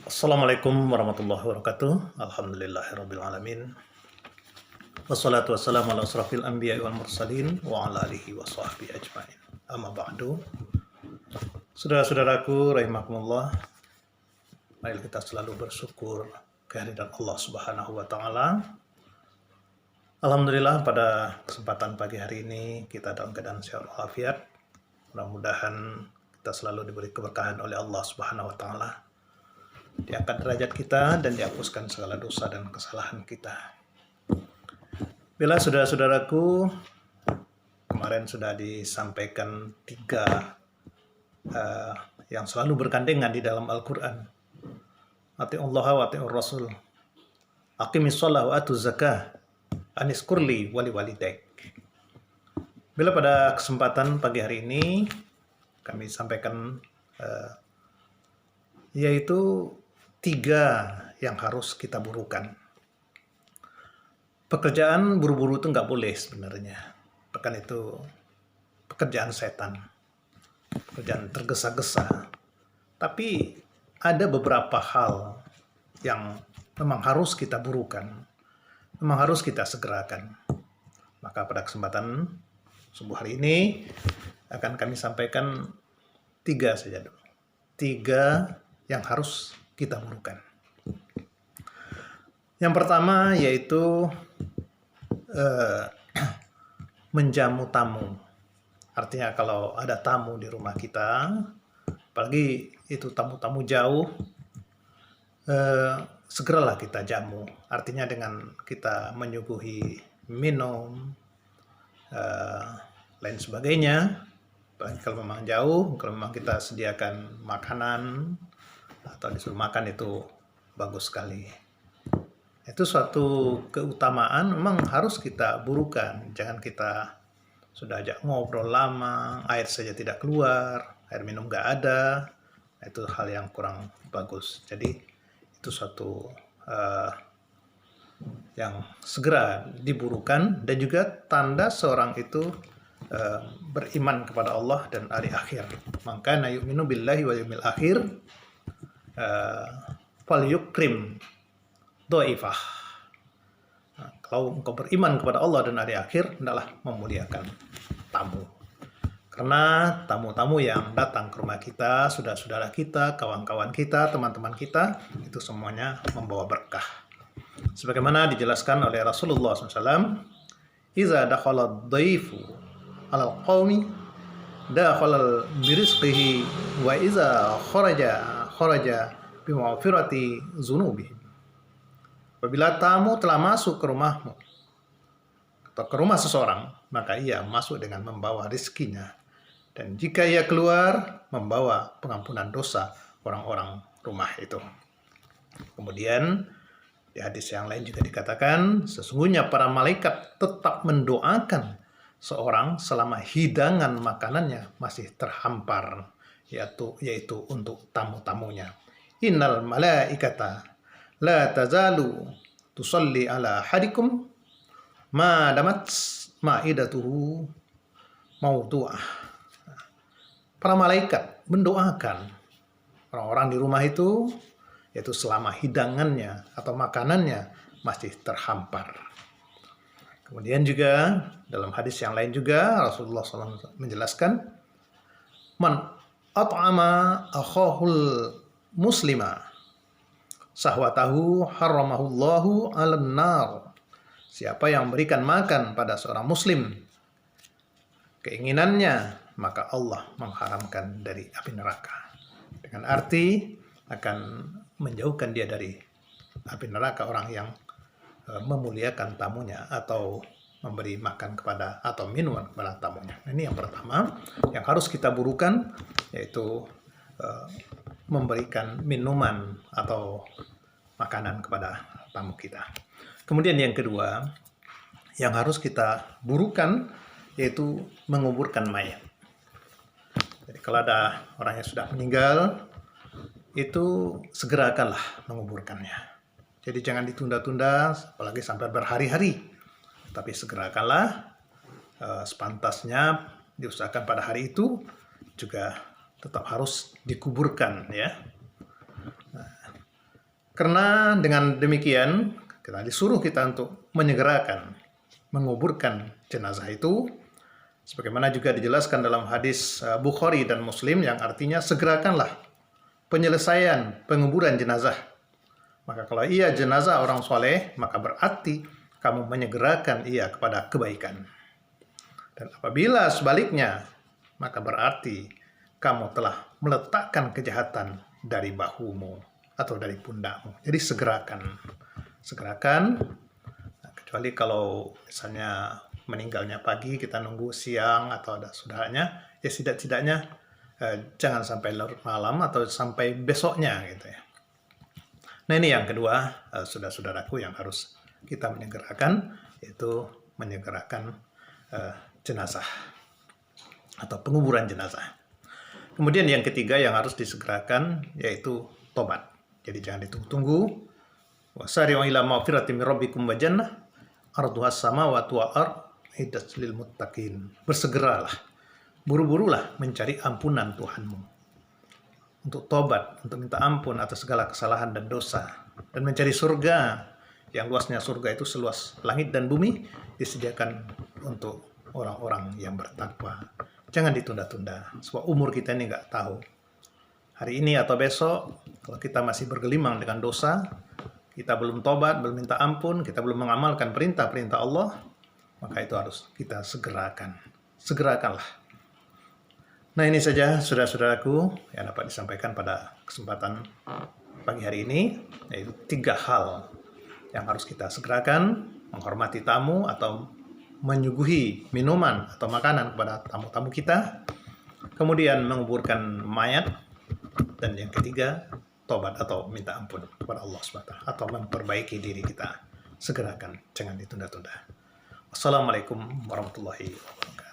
Assalamualaikum warahmatullahi wabarakatuh. Alhamdulillahirabbil alamin. Wassalatu wassalamu ala asrafil anbiya'i wal mursalin wa ala alihi wa sahbihi ajmain. Amma ba'du. Saudara-saudaraku rahimakumullah, mari kita selalu bersyukur kehadiran Allah Subhanahu wa taala. Alhamdulillah pada kesempatan pagi hari ini kita dalam keadaan sehat walafiat. Mudah-mudahan kita selalu diberi keberkahan oleh Allah Subhanahu wa taala. Diangkat derajat kita dan dihapuskan segala dosa dan kesalahan kita. Bila saudara-saudaraku, kemarin sudah disampaikan tiga yang selalu bergandengan di dalam Al-Quran. Ati'ullaha wa ati'ur rasul. Aqimis shalah wa atuz zakah. Anis kurli wali walidaik. Bila pada kesempatan pagi hari ini kami sampaikan yaitu tiga yang harus kita burukan. Pekerjaan buru-buru itu nggak boleh sebenarnya. Bahkan itu pekerjaan setan. Pekerjaan tergesa-gesa. Tapi ada beberapa hal yang memang harus kita burukan. Memang harus kita segerakan. Maka pada kesempatan subuh hari ini akan kami sampaikan tiga saja dulu. Tiga yang harus kita burukan. Yang pertama yaitu menjamu tamu. Artinya kalau ada tamu di rumah kita, apalagi itu tamu-tamu jauh, segeralah kita jamu. Artinya dengan kita menyuguhi minum, lain sebagainya. Apalagi kalau memang jauh, kalau memang kita sediakan makanan atau disuruh makan, itu bagus sekali. Itu suatu keutamaan memang harus kita burukan. Jangan kita sudah ajak ngobrol lama, air saja tidak keluar, air minum nggak ada. Itu hal yang kurang bagus. Jadi itu suatu yang segera diburukan, dan juga tanda seorang itu beriman kepada Allah dan hari akhir. Maka na yu'minu billahi wa yawmil akhir fal yukrim dhaifah. Kalau engkau beriman kepada Allah dan hari akhir, hendaklah memuliakan tamu. Karena tamu-tamu yang datang ke rumah kita, saudara-saudara kita, kawan-kawan kita, teman-teman kita, itu semuanya membawa berkah. Sebagaimana dijelaskan oleh Rasulullah SAW, "Iza dakhala dhaifu alal qaumi dakhala birizqihi wa iza kharaja bimawfirati zunubi." Apabila tamu telah masuk ke rumahmu atau ke rumah seseorang, maka ia masuk dengan membawa rizkinya, dan jika ia keluar membawa pengampunan dosa orang-orang rumah itu. Kemudian di hadis yang lain juga dikatakan, sesungguhnya para malaikat tetap mendoakan seorang selama hidangan makanannya masih terhampar, yaitu untuk tamu-tamunya. Innal malaikata la tazalu tusalli ala hadikum ma damat ma'idatuhu mawdu'ah. Para malaikat mendoakan orang-orang di rumah itu, yaitu selama hidangannya atau makanannya masih terhampar. Kemudian juga dalam hadis yang lain juga Rasulullah SAW menjelaskan, man at'ama akhahul muslima sahwatahu harramahullahu 'alan nar. Siapa yang memberikan makan pada seorang muslim keinginannya, maka Allah mengharamkan dari api neraka. Dengan arti akan menjauhkan dia dari api neraka orang yang memuliakan tamunya atau memberi makan kepada atau minuman kepada tamunya. Ini yang pertama yang harus kita burukan, yaitu memberikan minuman atau makanan kepada tamu kita. Kemudian yang kedua yang harus kita burukan, yaitu menguburkan mayat. Jadi kalau ada orang yang sudah meninggal, itu segerakanlah menguburkannya. Jadi jangan ditunda-tunda, apalagi sampai berhari-hari. Tapi segerakanlah, sepantasnya diusahakan pada hari itu juga tetap harus dikuburkan, ya. Karena dengan demikian kita untuk menyegerakan, menguburkan jenazah itu, sebagaimana juga dijelaskan dalam hadis Bukhari dan Muslim yang artinya segerakanlah penyelesaian penguburan jenazah. Maka kalau ia jenazah orang soleh, maka berarti kamu menyegerakan ia kepada kebaikan. Dan apabila sebaliknya, maka berarti kamu telah meletakkan kejahatan dari bahumu atau dari pundakmu. Jadi segerakan. Nah, kecuali kalau misalnya meninggalnya pagi, kita nunggu siang atau ada saudaranya, ya setidaknya jangan sampai larut malam atau sampai besoknya gitu ya. Nah ini yang kedua, saudara-saudaraku, yang harus kita menyegerakan, yaitu menyegerakan jenazah atau penguburan jenazah. Kemudian yang ketiga yang harus disegerakan yaitu tobat. Jadi jangan ditunggu-tunggu. Wasari'u ila maghfiratin min rabbikum wa jannah arduhas samawati wal ardh iddat lil muttaqin. Bersegeralah, buru-burulah mencari ampunan Tuhanmu, untuk tobat, untuk minta ampun atas segala kesalahan dan dosa, dan mencari surga yang luasnya surga itu seluas langit dan bumi, disediakan untuk orang-orang yang bertakwa. Jangan ditunda-tunda, sebab umur kita ini nggak tahu. Hari ini atau besok, kalau kita masih bergelimang dengan dosa, kita belum tobat, belum minta ampun, kita belum mengamalkan perintah-perintah Allah, maka itu harus kita segerakan. Segerakanlah. Nah ini saja saudara-saudaraku yang dapat disampaikan pada kesempatan pagi hari ini, yaitu 3 hal yang harus kita segerakan: menghormati tamu atau menyuguhi minuman atau makanan kepada tamu-tamu kita, kemudian menguburkan mayat, dan yang ketiga tobat atau minta ampun kepada Allah SWT atau memperbaiki diri kita. Segerakan, jangan ditunda-tunda. Wassalamualaikum warahmatullahi wabarakatuh.